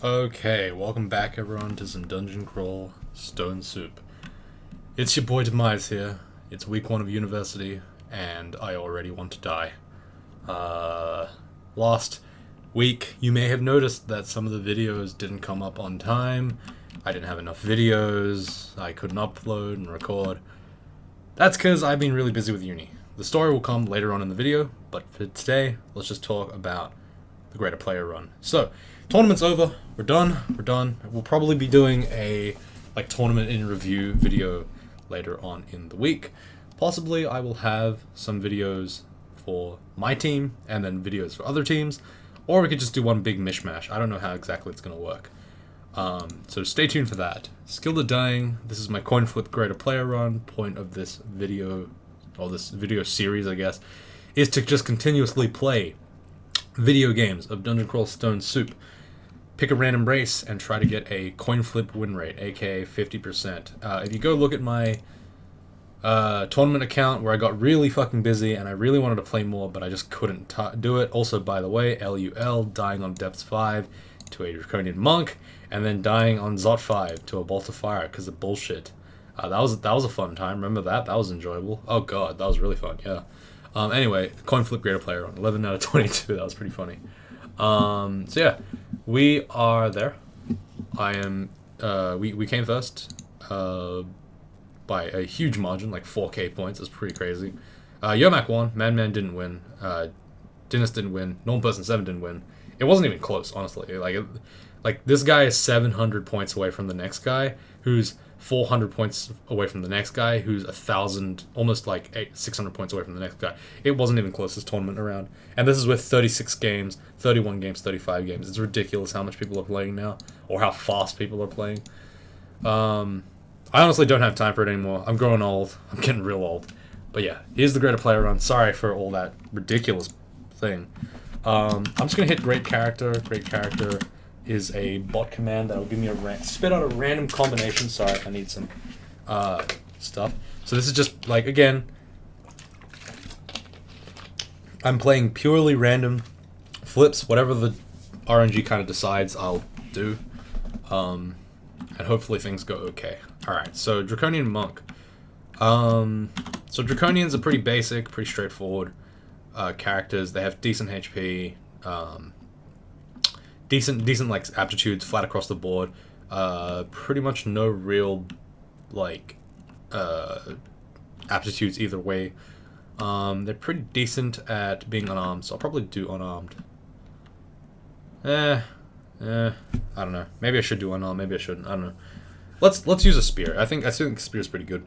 Okay, welcome back everyone to some Dungeon Crawl Stone Soup. It's your boy Demise here. It's week 1 of university, and I already want to die. Last week, you may have noticed that some of the videos didn't come up on time. I didn't have enough videos, I couldn't upload and record. That's because I've been really busy with uni. The story will come later on in the video, but for today, let's just talk about the Greaterplayer run. So, tournament's over. We're done. We'll probably be doing a tournament in review video later on in the week. Possibly I will have some videos for my team and then videos for other teams, or we could just do one big mishmash. I don't know how exactly it's gonna work. So stay tuned for that. Skilled at Dying. This is my Coinflip Greaterplayer run. Point of this video, or this video series, I guess, is to just continuously play video games of Dungeon Crawl Stone Soup. Pick a random race and try to get a coin flip win rate, aka 50%. If you go look at my tournament account where I got really fucking busy and I really wanted to play more, but I just couldn't do it. Also, by the way, LUL, dying on Depths 5 to a Draconian monk, and then dying on Zot 5 to a Bolt of Fire because of bullshit. That was a fun time. Remember that? That was enjoyable. Oh god, that was really fun. Yeah. Anyway, Coinflip Greaterplayer on 11 out of 22. That was pretty funny. So yeah, we are there. I am. We came first by a huge margin, like 4k points. That's pretty crazy. Yomac won. Madman didn't win. Dennis didn't win. Normal Person 7 didn't win. It wasn't even close, honestly. Like this guy is 700 points away from the next guy, who's 400 points away from the next guy, who's 1,000, almost like 600 points away from the next guy. It wasn't even close this tournament around. And this is with 36 games, 31 games, 35 games. It's ridiculous how much people are playing now, or how fast people are playing. I honestly don't have time for it anymore. I'm growing old. I'm getting real old. But yeah, here's the Greaterplayer run. Sorry for all that ridiculous thing. I'm just going to hit Great Character. Great Character is a bot command that will give me a spit out a random combination. Sorry, I need some stuff. So this is just like, again, I'm playing purely random flips. Whatever the RNG kind of decides, I'll do, and hopefully things go okay. All right, so Draconian monk. So Draconians are pretty basic, pretty straightforward characters. They have decent HP. Decent like aptitudes, flat across the board. Pretty much no real aptitudes either way. They're pretty decent at being unarmed, so I'll probably do unarmed. I don't know. Maybe I should do unarmed. Maybe I shouldn't. I don't know. Let's use a spear. I think spear is pretty good.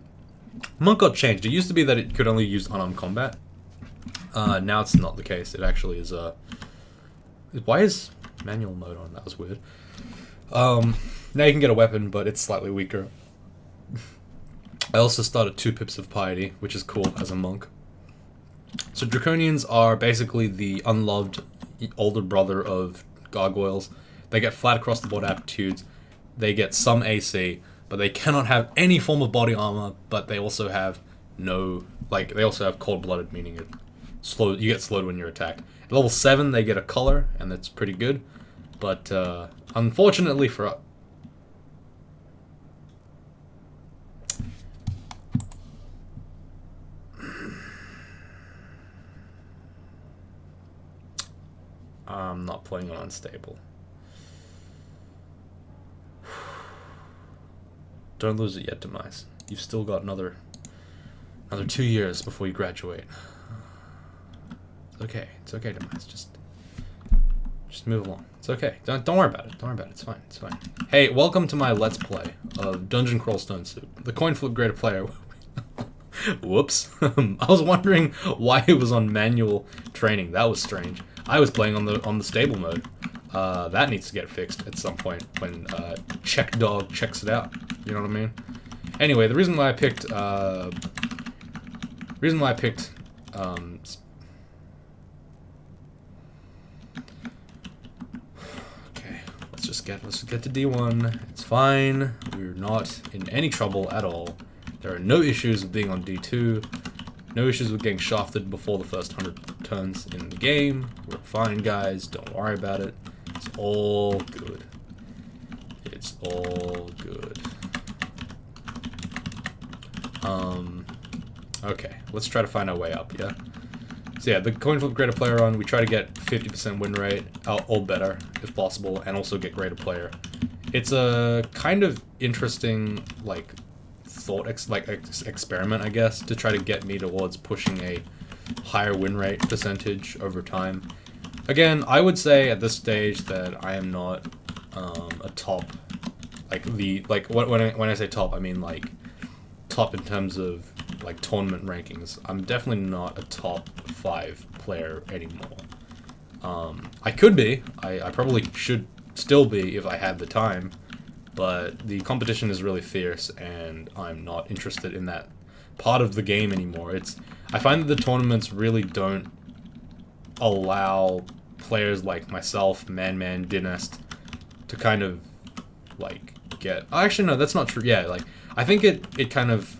Monk got changed. It used to be that it could only use unarmed combat. Now it's not the case. It actually is. Why is manual mode on? That was weird. Now you can get a weapon, but it's slightly weaker. I also started 2 pips of piety, which is cool as a monk. So Draconians are basically the unloved older brother of gargoyles. They get flat across the board aptitudes. They get some AC, but they cannot have any form of body armor. But they also have they also have cold-blooded, meaning you get slowed when you're attacked. At level 7, they get a color, and that's pretty good. But unfortunately for us, I'm not playing on unstable. Don't lose it yet, Demise. You've still got another 2 years before you graduate. It's okay, Demise. Just move along. It's okay. Don't worry about it. It's fine. Hey, welcome to my Let's Play of Dungeon Crawl Stone Soup, the Coinflip Greaterplayer. Whoops. I was wondering why it was on manual training. That was strange. I was playing on the stable mode. That needs to get fixed at some point when Check Dog checks it out. You know what I mean? Anyway, the reason why I picked let's get to D1. It's fine. We're not in any trouble at all. There are no issues with being on D2. No issues with getting shafted before the first 100 turns in the game. We're fine, guys. Don't worry about it. It's all good. It's all good. Okay, let's try to find our way up, yeah? So yeah, the Coinflip Greaterplayer run, we try to get 50% win rate, or better, if possible, and also get Greaterplayer. It's a kind of interesting, like, experiment, I guess, to try to get me towards pushing a higher win rate percentage over time. Again, I would say at this stage that I am not a top, when I say top, I mean like top in terms of like tournament rankings. I'm definitely not a top 5 player anymore. I could be. I probably should still be if I had the time, but the competition is really fierce, and I'm not interested in that part of the game anymore. I find that the tournaments really don't allow players like myself, Man, Dynast, to kind of like get. Actually, no, that's not true. Yeah, like I think it kind of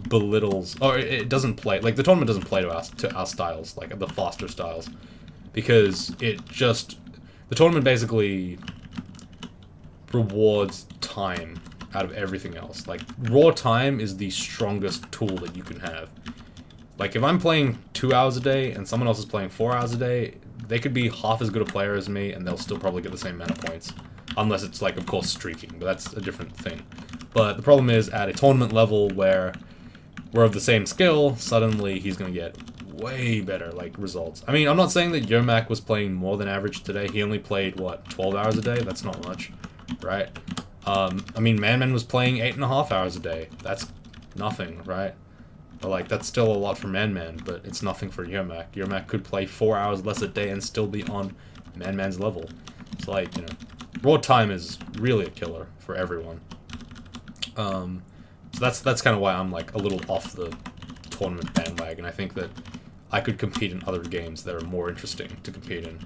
belittles, or it doesn't play, like the tournament doesn't play to our styles, like the faster styles, because the tournament basically rewards time out of everything else. Like raw time is the strongest tool that you can have. Like if I'm playing 2 hours a day and someone else is playing 4 hours a day, they could be half as good a player as me and they'll still probably get the same amount of points. Unless it's like, of course, streaking, but that's a different thing. But the problem is, at a tournament level where we're of the same skill, suddenly he's going to get way better, like, results. I mean, I'm not saying that Yomac was playing more than average today. He only played, what, 12 hours a day? That's not much, right? I mean, Man was playing 8.5 hours a day. That's nothing, right? But, like, that's still a lot for Man, but it's nothing for Yomac. Yomac could play 4 hours less a day and still be on Man's level. It's like, you know, raw time is really a killer for everyone. So that's kind of why I'm like a little off the tournament bandwagon. I think that I could compete in other games that are more interesting to compete in,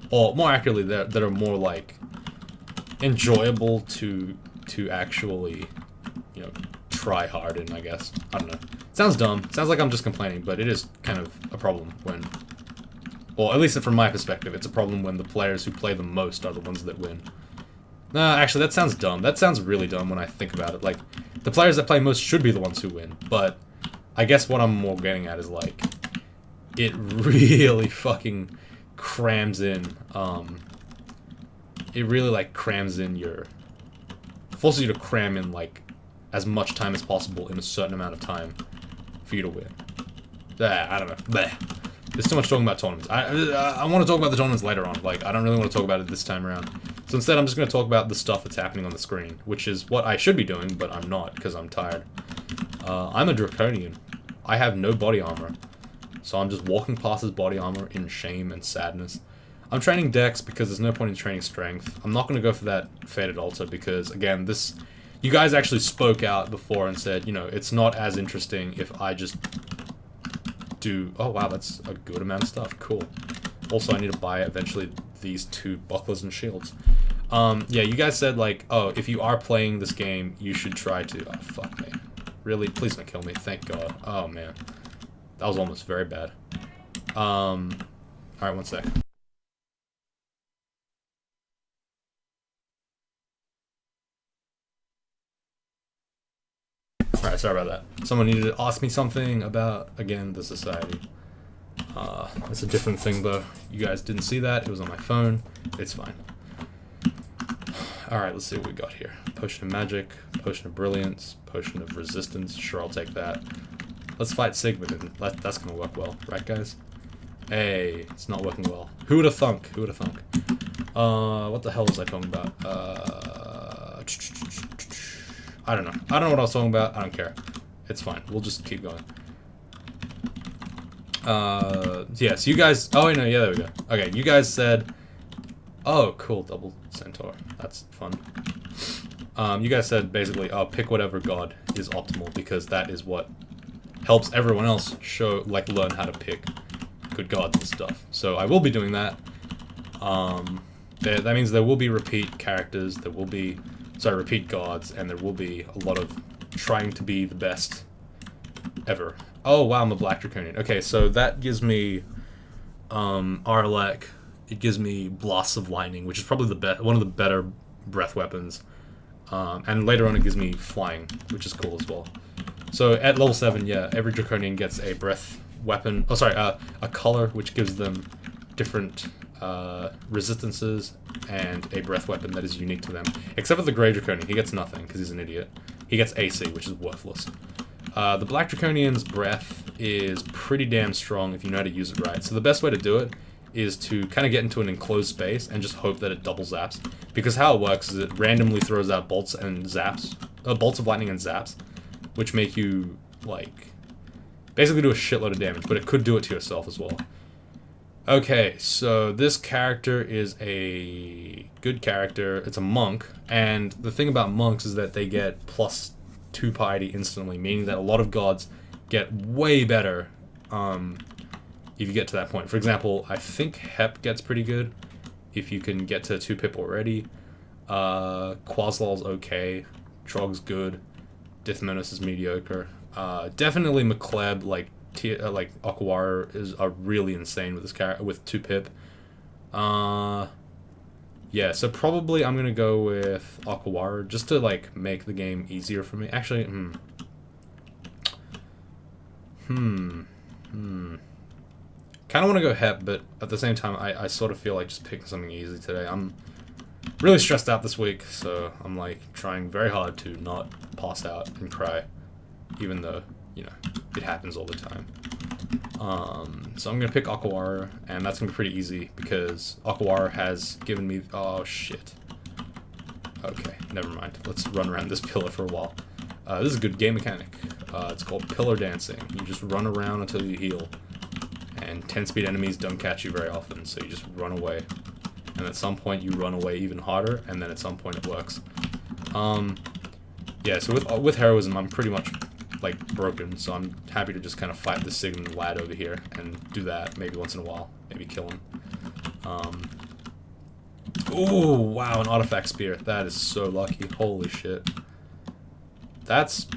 or more accurately, that are more like enjoyable to actually, you know, try hard in. I guess, I don't know. Sounds dumb. Sounds like I'm just complaining, but it is kind of a problem when, well, at least from my perspective, it's a problem when the players who play the most are the ones that win. Nah, actually, that sounds dumb. That sounds really dumb when I think about it. Like, the players that play most should be the ones who win. But I guess what I'm more getting at is, like, it really fucking crams in, it really, like, crams in forces you to cram in, like, as much time as possible in a certain amount of time for you to win. I don't know. Bleh. There's too much talking about tournaments. I want to talk about the tournaments later on. Like, I don't really want to talk about it this time around. So instead, I'm just going to talk about the stuff that's happening on the screen, which is what I should be doing, but I'm not, because I'm tired. I'm a Draconian. I have no body armor. So I'm just walking past his body armor in shame and sadness. I'm training Dex because there's no point in training Strength. I'm not going to go for that Faded Altar because, again, you guys actually spoke out before and said, you know, it's not as interesting if I just do. Oh wow, that's a good amount of stuff. Cool. Also, I need to buy eventually these 2 bucklers and shields. Yeah, you guys said like, oh, if you are playing this game, you should try to. Oh fuck me. Really? Please don't kill me. Thank God. Oh man, that was almost very bad. All right, one sec. Alright, sorry about that. Someone needed to ask me something about, again, the society. It's a different thing, though. You guys didn't see that. It was on my phone. It's fine. Alright, let's see what we got here. Potion of Magic, Potion of Brilliance, Potion of Resistance. Sure, I'll take that. Let's fight Sigmund, and that's gonna work well. Right, guys? Hey, it's not working well. Who would have thunk? Who would have thunk? What the hell was I talking about? I don't know. I don't know what I was talking about. I don't care. It's fine. We'll just keep going. Yeah, so you guys... Oh, wait, no, yeah, there we go. Okay, you guys said... Oh, cool, double centaur. That's fun. You guys said, basically, oh, pick whatever god is optimal, because that is what helps everyone else learn how to pick good gods and stuff. So I will be doing that. That means there will be repeat characters, there will be... Sorry, repeat gods, and there will be a lot of trying to be the best ever. Oh wow, I'm a Black Draconian. Okay, so that gives me Arlek. It gives me Blasts of Lightning, which is probably one of the better breath weapons. And later on it gives me flying, which is cool as well. So at level 7, yeah, every Draconian gets a breath weapon, oh sorry, a color which gives them different resistances and a breath weapon that is unique to them. Except for the Grey Draconian, he gets nothing because he's an idiot. He gets AC, which is worthless. The Black Draconian's breath is pretty damn strong if you know how to use it right. So the best way to do it is to kind of get into an enclosed space and just hope that it double zaps. Because how it works is it randomly throws out bolts and zaps, bolts of lightning and zaps, which make you, like, basically do a shitload of damage, but it could do it to yourself as well. Okay, so this character is a good character. It's a monk, and the thing about monks is that they get +2 piety instantly, meaning that a lot of gods get way better if you get to that point. For example, I think Hep gets pretty good if you can get to 2 pip already. Quaslal's okay. Trog's good. Dithmenos is mediocre. Definitely McCleb, like Aquawara are really insane with this character with 2 pip. Yeah, so probably I'm gonna go with Aquawara just to like make the game easier for me. Actually, kind of want to go Hep, but at the same time, I sort of feel like just picking something easy today. I'm really stressed out this week, so I'm like trying very hard to not pass out and cry, even though, you know, it happens all the time. So I'm gonna pick Aquawara, and that's gonna be pretty easy because Aquawara has given me, oh shit. Okay, never mind. Let's run around this pillar for a while. This is a good game mechanic. It's called pillar dancing. You just run around until you heal. And 10-speed enemies don't catch you very often, so you just run away. And at some point you run away even harder, and then at some point it works. Yeah, so with heroism I'm pretty much like broken, so I'm happy to just kind of fight the Sigmund lad over here and do that maybe once in a while. Maybe kill him. Ooh, wow, an artifact spear. That is so lucky. Holy shit. That's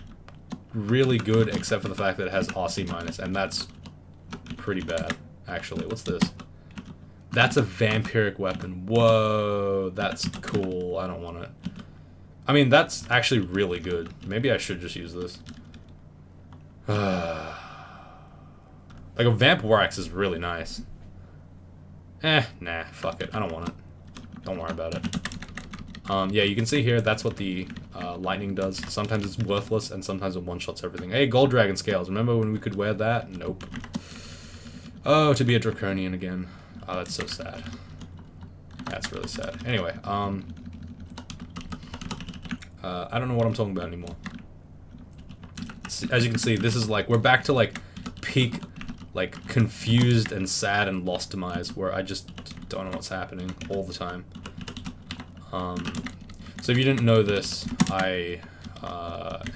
really good, except for the fact that it has RC minus, and that's pretty bad, actually. What's this? That's a vampiric weapon. Whoa, that's cool. I don't want it. I mean, that's actually really good. Maybe I should just use this. Like, a Vamp Warax is really nice. Nah, fuck it. I don't want it. Don't worry about it. Yeah, you can see here, that's what the lightning does. Sometimes it's worthless, and sometimes it one-shots everything. Hey, Gold Dragon Scales. Remember when we could wear that? Nope. Oh, to be a Draconian again. Oh, that's so sad. That's really sad. Anyway, I don't know what I'm talking about anymore. As you can see, this is like, we're back to like peak, like confused and sad and lost Demise, where I just don't know what's happening all the time. So if you didn't know this, I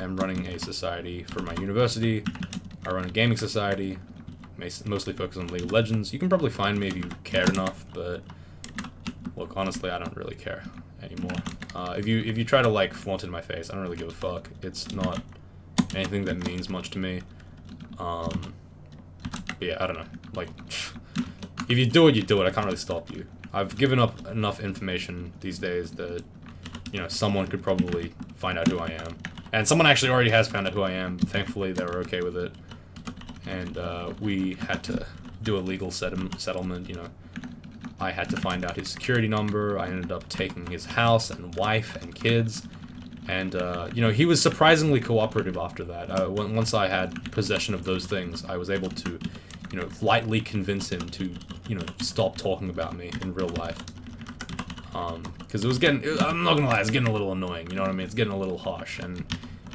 am running a society for my university. I run a gaming society, mostly focused on League of Legends. You can probably find me if you cared enough, but look, honestly, I don't really care anymore. If you try to like flaunt it in my face, I don't really give a fuck. It's not anything that means much to me. But yeah, I don't know. Like, if you do it, you do it. I can't really stop you. I've given up enough information these days that, you know, someone could probably find out who I am. And someone actually already has found out who I am. Thankfully, they were okay with it. And we had to do a legal settlement, you know. I had to find out his security number. I ended up taking his house and wife and kids. And, you know, he was surprisingly cooperative after that. Once I had possession of those things, I was able to, you know, lightly convince him to, you know, stop talking about me in real life. Because it was getting, I'm not gonna lie, it's getting a little annoying, you know what I mean? It's getting a little harsh, and,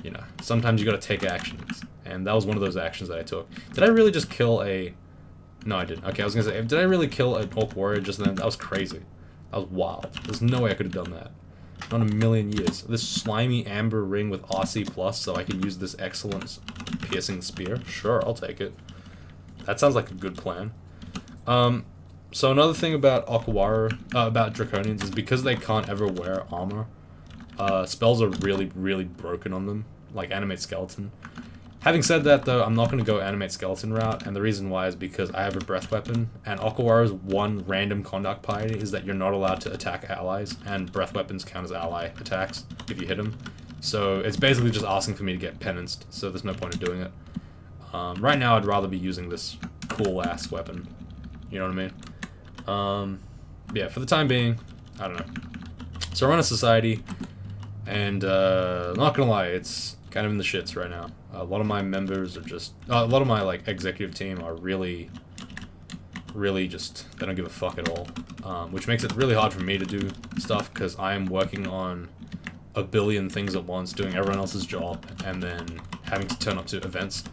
you know, sometimes you gotta take actions. And that was one of those actions that I took. Did I really just kill a... No, I didn't. Okay, I was gonna say, did I really kill an Orc Warrior just then? That was crazy. That was wild. There's no way I could have done that. Not in a million years. This slimy amber ring with RC plus, so I can use this excellent piercing spear. Sure, I'll take it. That sounds like a good plan. So another thing about Aquawara, about Draconians, is because they can't ever wear armor, spells are really, really broken on them, like Animate Skeleton. Having said that, though, I'm not going to go animate skeleton route, and the reason why is because I have a breath weapon, and Okawaru's one random conduct piety is that you're not allowed to attack allies, and breath weapons count as ally attacks if you hit them. So it's basically just asking for me to get penanced, so there's no point in doing it. Right now, I'd rather be using this cool-ass weapon. You know what I mean? Yeah, for the time being, I don't know. So I run a society, and not gonna lie, it's kind of in the shits right now. A lot of my members are just, a lot of my like executive team are really just, they don't give a fuck at all, which makes it really hard for me to do stuff because I am working on a billion things at once, doing everyone else's job, and then having to turn up to events.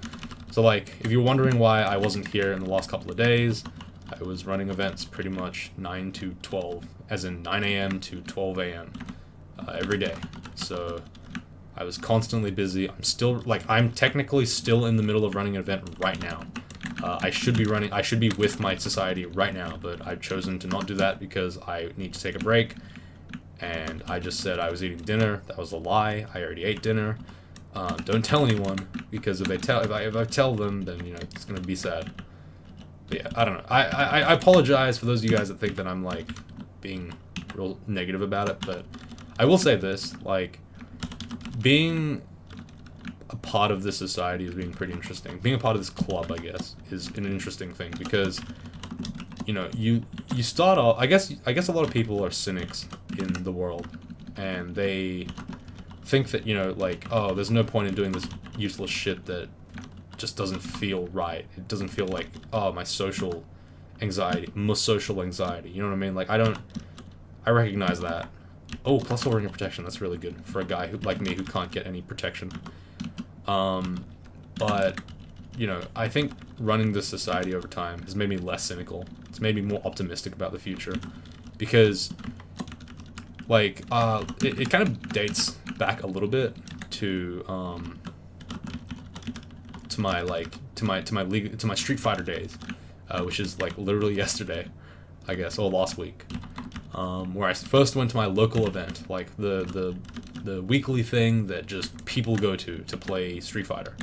So like, if you're wondering why I wasn't here in the last couple of days, I was running events pretty much 9 to 12, as in 9 a.m. to 12 a.m. Every day. So I was constantly busy. I'm technically still in the middle of running an event right now. I should be with my society right now, but I've chosen to not do that because I need to take a break. And I just said I was eating dinner. That was a lie. I already ate dinner. Don't tell anyone, because if I tell them, then you know it's gonna be sad. But yeah, I don't know. I apologize for those of you guys that think that I'm like being real negative about it, but I will say this, like, being a part of this society is being pretty interesting. Being a part of this club, I guess, is an interesting thing because, you know, you start off. I guess a lot of people are cynics in the world, and they think that, you know, like, oh, there's no point in doing this useless shit that just doesn't feel right. It doesn't feel like, oh, my social anxiety. You know what I mean? Like, I recognize that. Oh, +4 ring of protection. That's really good for a guy who, like me, who can't get any protection. But, you know, I think running this society over time has made me less cynical. It's made me more optimistic about the future. Because, like, it kind of dates back a little bit to my Street Fighter days, which is like literally yesterday, I guess, or last week, where I first went to my local event, like the weekly thing that just people go to play Street Fighter.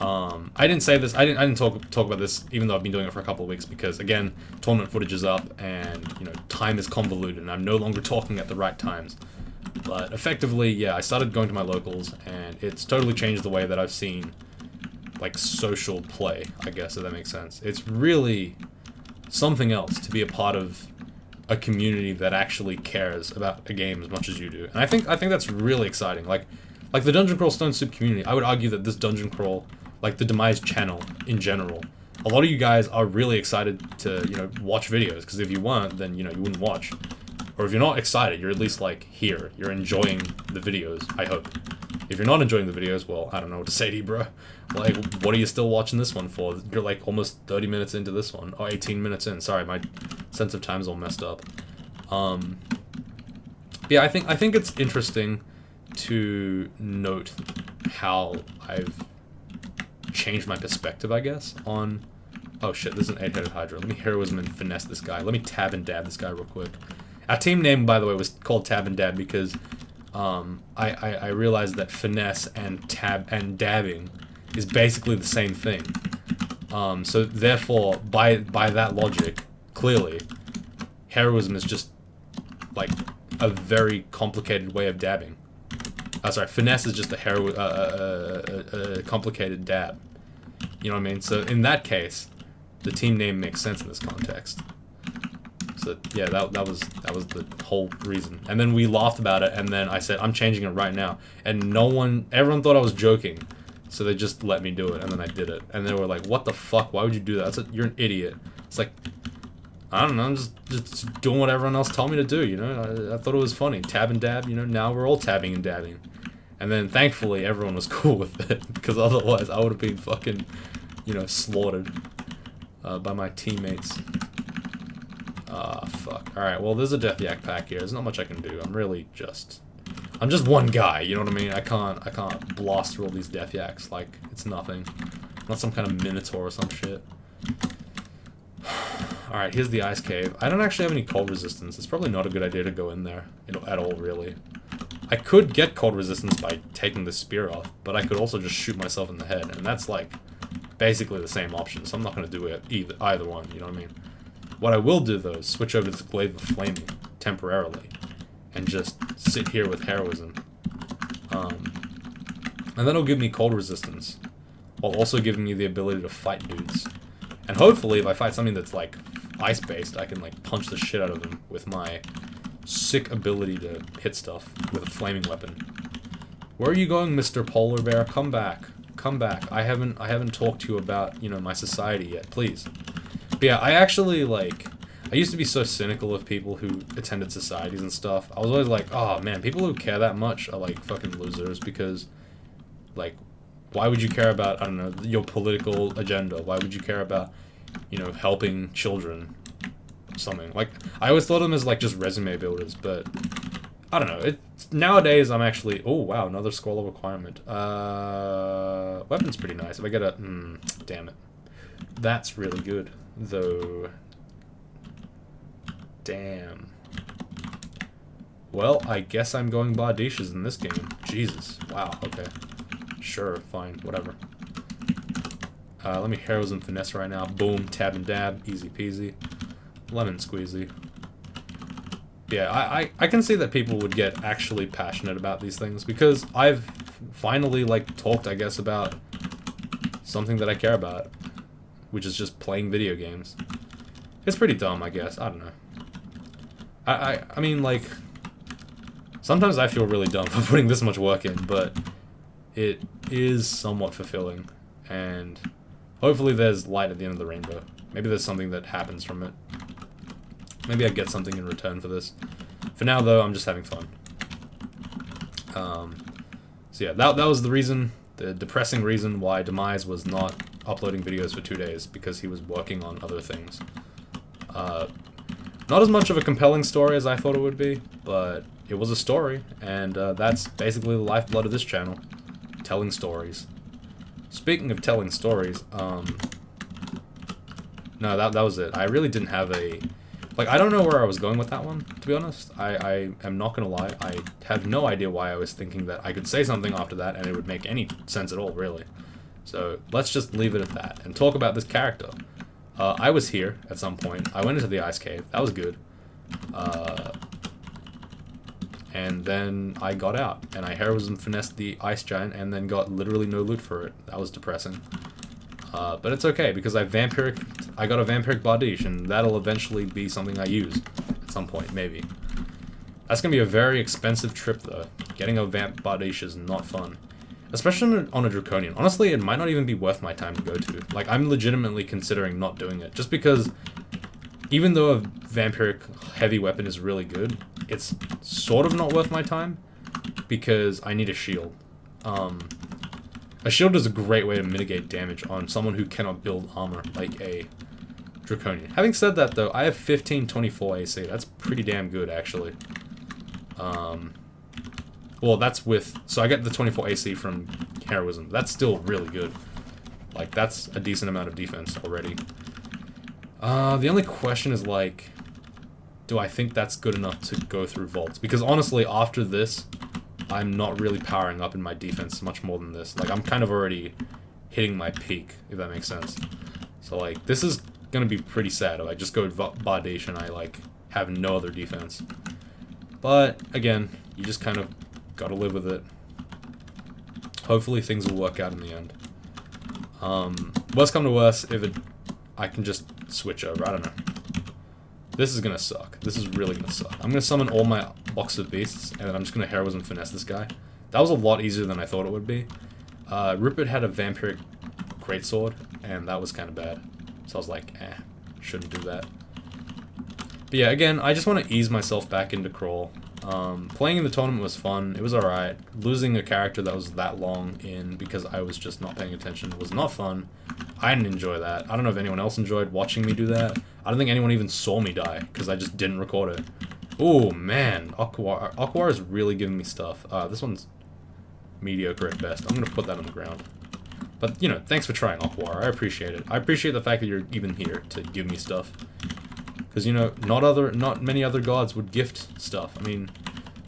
I didn't say this. I didn't talk about this, even though I've been doing it for a couple of weeks, because again, tournament footage is up, and you know, time is convoluted, and I'm no longer talking at the right times. But effectively, yeah, I started going to my locals, and it's totally changed the way that I've seen, like, social play, I guess, if that makes sense. It's really something else to be a part of a community that actually cares about a game as much as you do. And I think that's really exciting. Like the Dungeon Crawl Stone Soup community, I would argue that this Dungeon Crawl, like the Demise channel in general, a lot of you guys are really excited to, you know, watch videos, because if you weren't, then, you know, you wouldn't watch. Or if you're not excited, you're at least, like, here. You're enjoying the videos, I hope. If you're not enjoying the videos, well, I don't know what to say to you, bro. Like, what are you still watching this one for? You're, like, almost 30 minutes into this one. Or 18 minutes in. Sorry, my sense of time's all messed up. Yeah, I think it's interesting to note how I've changed my perspective, I guess, on... Oh, shit, there's an 8-headed Hydra. Let me heroism and finesse this guy. Let me tab and dab this guy real quick. Our team name, by the way, was called Tab and Dab because I realized that finesse and tab and dabbing is basically the same thing. So therefore, by that logic, clearly, heroism is just like a very complicated way of dabbing. Sorry, finesse is just a complicated dab. You know what I mean? So in that case, the team name makes sense in this context. So yeah, that was the whole reason. And then we laughed about it, and then I said, I'm changing it right now. And everyone thought I was joking. So they just let me do it, and then I did it. And they were like, what the fuck? Why would you do that? You're an idiot. It's like, I don't know, I'm just doing what everyone else told me to do, you know? I thought it was funny. Tab and dab, you know, now we're all tabbing and dabbing. And then thankfully everyone was cool with it, because otherwise I would have been fucking, you know, slaughtered by my teammates. Fuck. Alright, well, there's a Death Yak pack here. There's not much I can do. I'm just one guy, you know what I mean? I can't blast through all these Death Yaks like it's nothing. I'm not some kind of Minotaur or some shit. Alright, here's the Ice Cave. I don't actually have any cold resistance. It's probably not a good idea to go in there at all, really. I could get cold resistance by taking the spear off, but I could also just shoot myself in the head, and that's like basically the same option, so I'm not going to do it either one, you know what I mean? What I will do, though, is switch over to Glaive of Flaming temporarily, and just sit here with Heroism. And that'll give me cold resistance, while also giving me the ability to fight dudes. And hopefully, if I fight something that's, like, ice-based, I can, like, punch the shit out of them with my sick ability to hit stuff with a flaming weapon. Where are you going, Mr. Polar Bear? Come back. Come back. I haven't talked to you about, you know, my society yet, please. But yeah, I actually, like, I used to be so cynical of people who attended societies and stuff. I was always like, oh man, people who care that much are like fucking losers, because, like, why would you care about, I don't know, your political agenda? Why would you care about, you know, helping children or something? Like, I always thought of them as like just resume builders, but I don't know. Nowadays I'm actually, oh wow, another scroll of requirement. Weapon's pretty nice. If I get a, damn it. That's really good, though. Damn. Well, I guess I'm going Bardishas in this game. Jesus. Wow, okay. Sure, fine, whatever. Let me Heroism Finesse right now. Boom, tab and dab, easy peasy. Lemon squeezy. Yeah, I can see that people would get actually passionate about these things, because I've finally, like, talked, I guess, about something that I care about, which is just playing video games. It's pretty dumb, I guess. I don't know. I mean, like, sometimes I feel really dumb for putting this much work in, but it is somewhat fulfilling, and hopefully there's light at the end of the rainbow. Maybe there's something that happens from it. Maybe I get something in return for this. For now, though, I'm just having fun. So yeah, that was the reason, the depressing reason why Demise was not uploading videos for 2 days, because he was working on other things. Not as much of a compelling story as I thought it would be, but it was a story, and that's basically the lifeblood of this channel. Telling stories. Speaking of telling stories, no, that was it. I really didn't have a... Like, I don't know where I was going with that one, to be honest. I am not gonna lie. I have no idea why I was thinking that I could say something after that and it would make any sense at all, really. So, let's just leave it at that and talk about this character. I was here at some point. I went into the ice cave. That was good. And then I got out, and I Heroism finessed the ice giant, and then got literally no loot for it. That was depressing. But it's okay, because I got a Vampiric Bardiche, and that'll eventually be something I use at some point, maybe. That's gonna be a very expensive trip, though. Getting a Vamp Bardiche is not fun. Especially on a Draconian. Honestly, it might not even be worth my time to go to. Like, I'm legitimately considering not doing it. Just because, even though a Vampiric heavy weapon is really good, it's sort of not worth my time, because I need a shield. A shield is a great way to mitigate damage on someone who cannot build armor, like a Draconian. Having said that, though, I have 1524 AC. That's pretty damn good, actually. Well, that's with... So I get the 24 AC from Heroism. That's still really good. Like, that's a decent amount of defense already. The only question is, like... Do I think that's good enough to go through vaults? Because, honestly, after this, I'm not really powering up in my defense much more than this. Like, I'm kind of already hitting my peak, if that makes sense. So, like, this is gonna be pretty sad if I just go Bardiche and I, like, have no other defense. But, again, you just kind of gotta live with it. Hopefully things will work out in the end. Worst come to worst, I can just switch over, I don't know. This is gonna suck. This is really gonna suck. I'm gonna summon all my box of beasts, and then I'm just gonna Heroism finesse this guy. That was a lot easier than I thought it would be. Rupert had a Vampiric Greatsword, and that was kind of bad. So I was like, shouldn't do that. But yeah, again, I just want to ease myself back into Crawl. Playing in the tournament was fun. It was alright. Losing a character that was that long in because I was just not paying attention was not fun. I didn't enjoy that. I don't know if anyone else enjoyed watching me do that. I don't think anyone even saw me die because I just didn't record it. Oh man, Aquar is really giving me stuff. This one's mediocre at best. I'm gonna put that on the ground. But, you know, thanks for trying, Aquar. I appreciate it. I appreciate the fact that you're even here to give me stuff. Because, you know, not many other gods would gift stuff. I mean,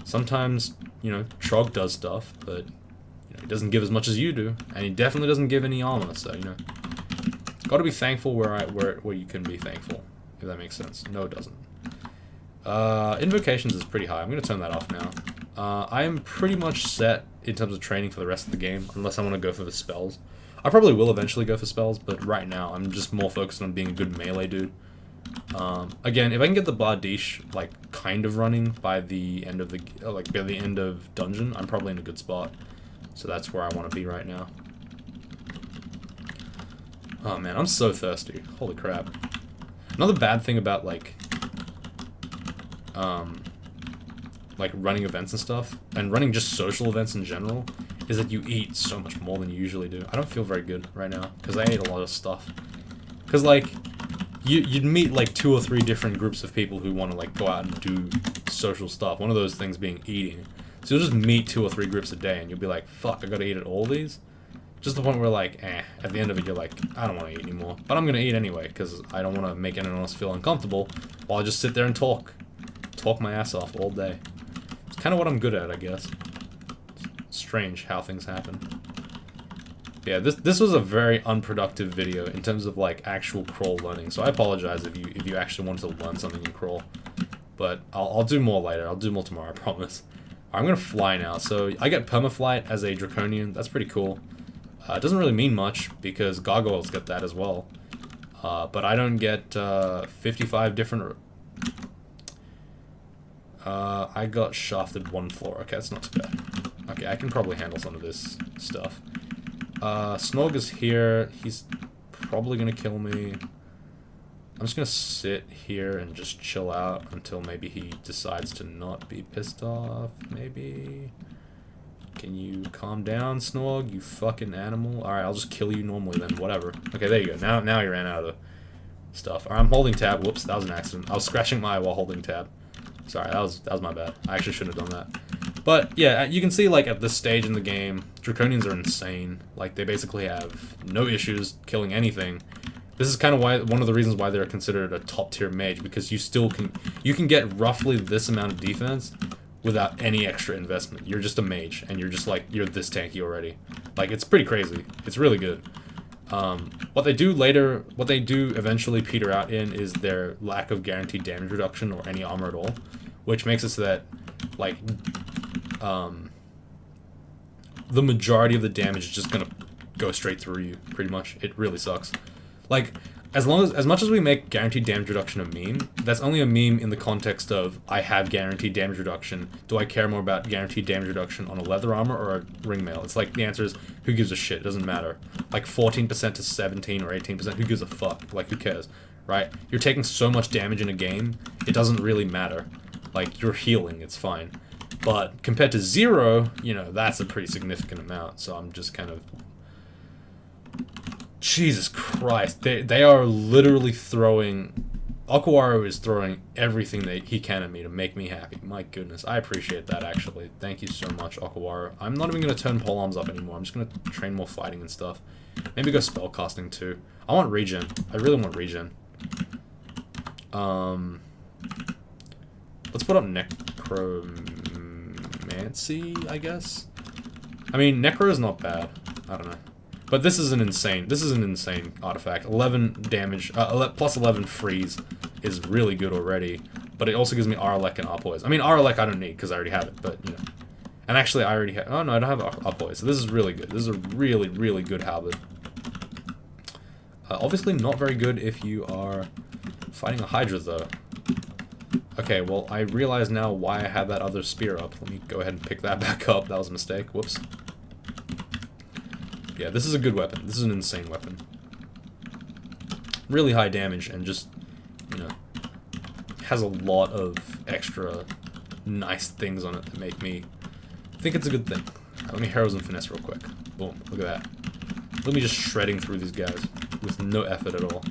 Sometimes, you know, Trog does stuff, but you know, he doesn't give as much as you do, and he definitely doesn't give any armor. So you know, got to be thankful where you can be thankful, if that makes sense. No, it doesn't. Invocations is pretty high. I'm gonna turn that off now. I am pretty much set in terms of training for the rest of the game, unless I want to go for the spells. I probably will eventually go for spells, but right now I'm just more focused on being a good melee dude. Again, if I can get the Bardiche like kind of running by the end of the by the end of dungeon, I'm probably in a good spot. So that's where I want to be right now. Oh man, I'm so thirsty. Holy crap. Another bad thing about like running events and stuff, and running just social events in general, is that you eat so much more than you usually do. I don't feel very good right now, because I ate a lot of stuff. Because, like, you'd meet, like, 2 or 3 different groups of people who want to, like, go out and do social stuff. One of those things being eating. So you'll just meet 2 or 3 groups a day, and you'll be like, fuck, I gotta eat at all these? Just the point where, like, at the end of it, you're like, I don't want to eat anymore. But I'm gonna eat anyway, because I don't want to make anyone else feel uncomfortable, while I just sit there and talk. Talk my ass off all day. It's kind of what I'm good at, I guess. It's strange how things happen. Yeah, this was a very unproductive video in terms of like actual crawl learning. So I apologize if you actually wanted to learn something in crawl, but I'll do more later. I'll do more tomorrow, I promise. I'm gonna fly now. So I get permaflight as a Draconian. That's pretty cool. It doesn't really mean much because gargoyles get that as well. But I don't get 55 different. I got shafted 1 floor. Okay, that's not too bad. Okay, I can probably handle some of this stuff. Snog is here. He's probably gonna kill me. I'm just gonna sit here and just chill out until maybe he decides to not be pissed off, maybe. Can you calm down, Snog, you fucking animal? Alright, I'll just kill you normally then, whatever. Okay, there you go. Now you ran out of stuff. Alright, I'm holding tab. Whoops, that was an accident. I was scratching my eye while holding tab. Sorry, that was my bad. I actually shouldn't have done that. But yeah, you can see like at this stage in the game, Draconians are insane. Like they basically have no issues killing anything. This is kind of one of the reasons why they're considered a top tier mage, because you can get roughly this amount of defense without any extra investment. You're just a mage and you're this tanky already. Like it's pretty crazy. It's really good. What they do eventually peter out in is their lack of guaranteed damage reduction or any armor at all, which makes it so that, like, the majority of the damage is just gonna go straight through you, pretty much. It really sucks. Like, as much as we make guaranteed damage reduction a meme, that's only a meme in the context of, I have guaranteed damage reduction. Do I care more about guaranteed damage reduction on a leather armor or a ring mail? It's like, the answer is, who gives a shit? It doesn't matter. Like, 14% to 17 or 18%, who gives a fuck? Like, who cares? Right? You're taking so much damage in a game, it doesn't really matter. Like, you're healing, it's fine. But compared to 0, you know, that's a pretty significant amount, so I'm just kind of... Jesus Christ, they are literally throwing... Aquaro is throwing everything he can at me to make me happy. My goodness, I appreciate that, actually. Thank you so much, Aquaro. I'm not even going to turn polearms up anymore. I'm just going to train more fighting and stuff. Maybe go spellcasting, too. I want regen. I really want regen. Let's put up Necromancy, I guess? I mean, Necro is not bad. I don't know. But this is an insane artifact. 11 damage, plus 11 freeze is really good already. But it also gives me Aralek and Arpoise. I mean, Aralek I don't need because I already have it, but, you know. And actually, I already have... Oh, no, I don't have Arpoise. So this is really good. This is a really, really good halberd. Obviously not very good if you are fighting a Hydra, though. Okay, well, I realize now why I had that other spear up. Let me go ahead and pick that back up. That was a mistake. Whoops. Yeah, this is a good weapon. This is an insane weapon. Really high damage and just, you know, has a lot of extra nice things on it that make me think it's a good thing. Right, let me Heroes and Finesse real quick. Boom, look at that. Look at me just shredding through these guys with no effort at all.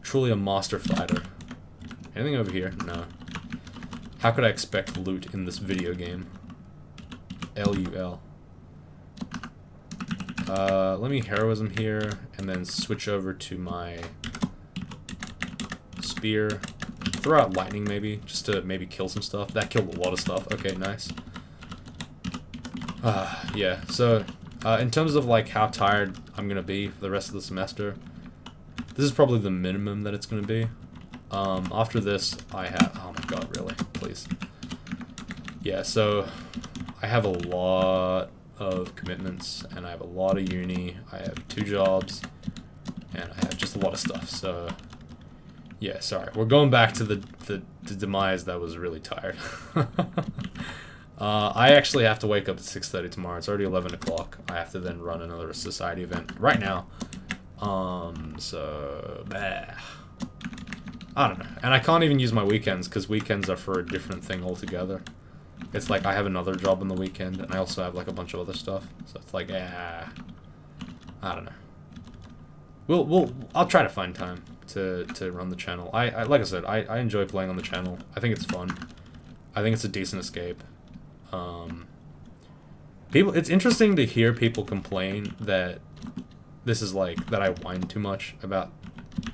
Truly a master fighter. Anything over here? No. How could I expect loot in this video game? LUL. Let me heroism here, and then switch over to my spear. throw out lightning maybe, just to maybe kill some stuff. That killed a lot of stuff. Okay, nice. Yeah, so in terms of like how tired I'm gonna be for the rest of the semester, this is probably the minimum that it's gonna be. After this, I have, oh my god, really, please. Yeah, so I have a lot of commitments, and I have a lot of uni. I have 2 jobs, and I have just a lot of stuff. So yeah, sorry, we're going back to the demise that was really tired. I actually have to wake up at 6:30 tomorrow. It's already 11 o'clock. I have to then run another society event right now. So, I don't know. And I can't even use my weekends, because weekends are for a different thing altogether. It's like I have another job on the weekend, and I also have like a bunch of other stuff. So it's like, I don't know. I'll try to find time to run the channel. I like I said, I enjoy playing on the channel. I think it's fun. I think it's a decent escape. It's interesting to hear people complain that this is like, that I whine too much about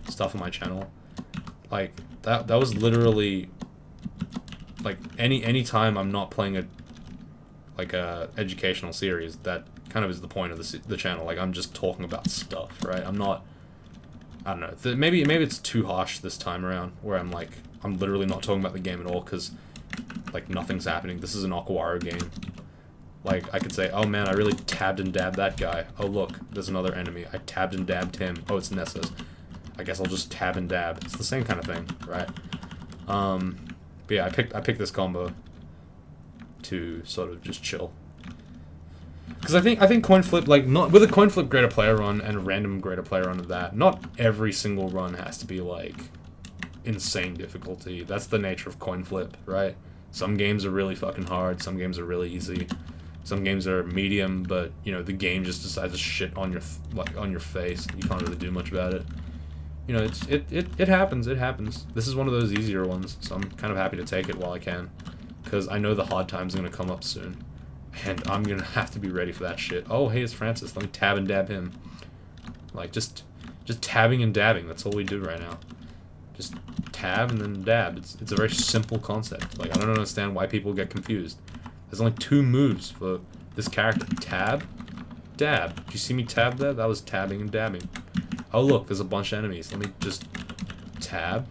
stuff on my channel. Like, that was literally, like, any time I'm not playing a educational series, that kind of is the point of the channel. Like, I'm just talking about stuff, right? I'm not, I don't know, maybe it's too harsh this time around, where I'm like, I'm literally not talking about the game at all, because like nothing's happening. This is an Aquaro game. Like, I could say, oh man, I really tabbed and dabbed that guy. Oh look, there's another enemy. I tabbed and dabbed him. Oh, it's Nessus. I guess I'll just tab and dab. It's the same kind of thing, right? But yeah, I picked this combo to sort of just chill. Because I think Coinflip, like, not with a Coinflip Greaterplayer run and a random Greaterplayer run of that, not every single run has to be like insane difficulty. That's the nature of Coinflip, right? Some games are really fucking hard, some games are really easy. Some games are medium, but you know, the game just decides to shit on your face. You can't really do much about it. You know, it happens, it happens. This is one of those easier ones, so I'm kind of happy to take it while I can, because I know the hard time's gonna come up soon, and I'm gonna have to be ready for that shit. Oh, hey, it's Francis. Let me tab and dab him. Like, just tabbing and dabbing. That's all we do right now. Just tab and then dab. It's a very simple concept. Like, I don't understand why people get confused. There's only 2 moves for this character. Tab, dab. Did you see me tab there? That was tabbing and dabbing. Oh look, there's a bunch of enemies. Let me just tab.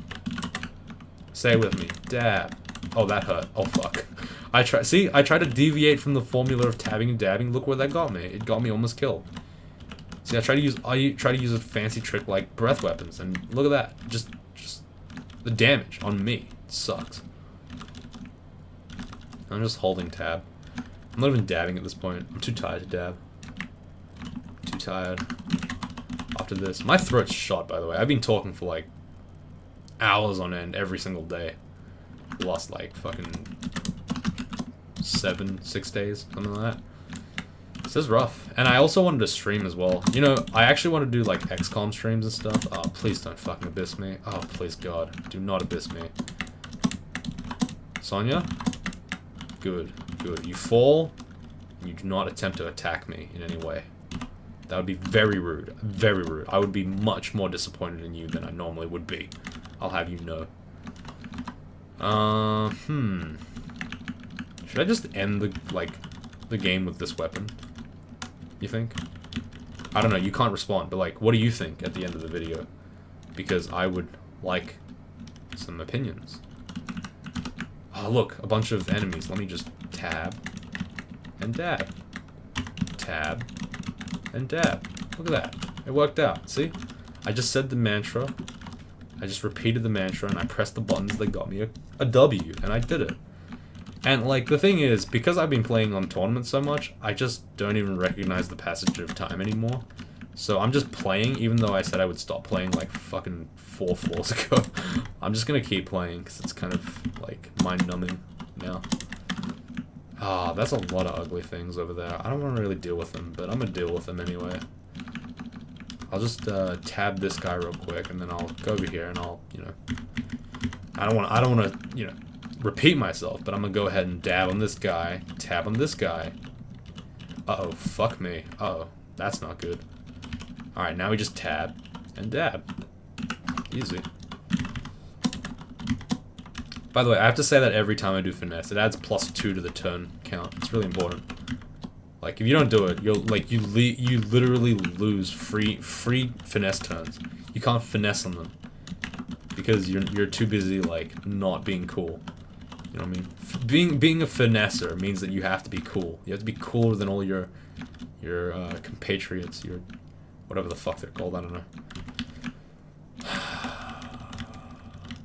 Say it with me. Dab. Oh, that hurt. Oh fuck. I tried to deviate from the formula of tabbing and dabbing. Look where that got me. It got me almost killed. See, I try to use a fancy trick like breath weapons, and look at that. Just the damage on me. It sucks. I'm just holding tab. I'm not even dabbing at this point. I'm too tired to dab. Too tired. After this. My throat's shot, by the way. I've been talking for like hours on end every single day. Lost like fucking 6 days, something like that. This is rough. And I also wanted to stream as well. You know, I actually want to do like XCOM streams and stuff. Oh, please don't fucking abyss me. Oh, please God. Do not abyss me. Sonya? Good, good. You fall, and you do not attempt to attack me in any way. That would be very rude. Very rude. I would be much more disappointed in you than I normally would be. I'll have you know. Should I just end the game with this weapon? You think? I don't know, you can't respond, but like, what do you think at the end of the video? Because I would like some opinions. Oh look, a bunch of enemies. Let me just tab and dab. Tab and dab. Look at that. It worked out. See? I just said the mantra. I just repeated the mantra and I pressed the buttons that got me a W, and I did it. And like, the thing is, because I've been playing on tournaments so much, I just don't even recognize the passage of time anymore. So I'm just playing, even though I said I would stop playing like fucking 4 floors ago. I'm just gonna keep playing because it's kind of like mind-numbing now. Ah, that's a lot of ugly things over there. I don't want to really deal with them, but I'm gonna deal with them anyway. I'll just tab this guy real quick, and then I'll go over here and I'll, you know, I don't want to, you know, repeat myself, but I'm gonna go ahead and dab on this guy, tab on this guy. Uh-oh, fuck me. Uh-oh, that's not good. Alright, now we just tab and dab. Easy. By the way, I have to say that every time I do finesse, it adds +2 to the turn count. It's really important. Like, if you don't do it, you'll like you literally lose free finesse turns. You can't finesse on them because you're too busy like not being cool. You know what I mean? Being a finesser means that you have to be cool. You have to be cooler than all your compatriots, your whatever the fuck they're called. I don't know.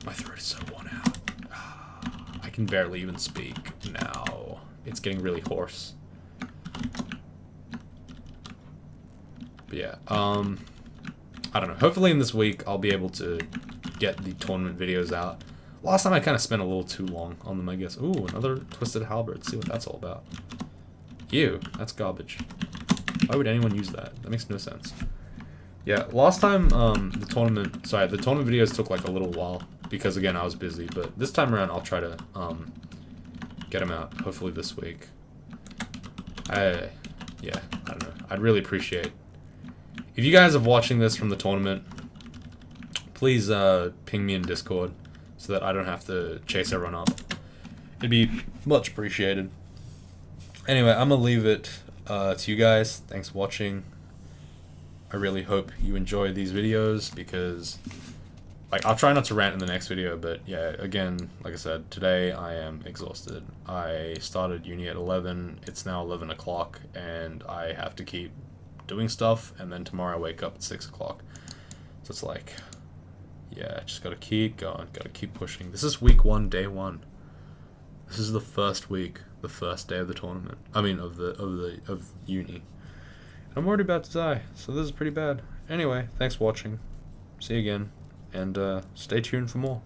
My throat is so worn out. I can barely even speak now. It's getting really hoarse. But yeah, I don't know. Hopefully in this week I'll be able to get the tournament videos out. Last time I kind of spent a little too long on them, I guess. Ooh, another twisted halberd. See what that's all about. Ew, that's garbage. Why would anyone use that? That makes no sense. Yeah, last time the tournament videos took like a little while because again I was busy. But this time around I'll try to get them out. Hopefully this week. Yeah, I don't know. I'd really appreciate if you guys are watching this from the tournament. Please ping me in Discord so that I don't have to chase everyone up. It'd be much appreciated. Anyway, I'm gonna leave it to you guys. Thanks for watching. I really hope you enjoy these videos because, like, I'll try not to rant in the next video, but yeah, again, like I said, today I am exhausted. I started uni at 11, it's now 11 o'clock, and I have to keep doing stuff, and then tomorrow I wake up at 6 o'clock. So it's like, yeah, just gotta keep going, gotta keep pushing. This is week 1, day 1. This is the first week, the first day of the tournament. I mean, of uni. I'm already about to die, so this is pretty bad. Anyway, thanks for watching. See you again, and stay tuned for more.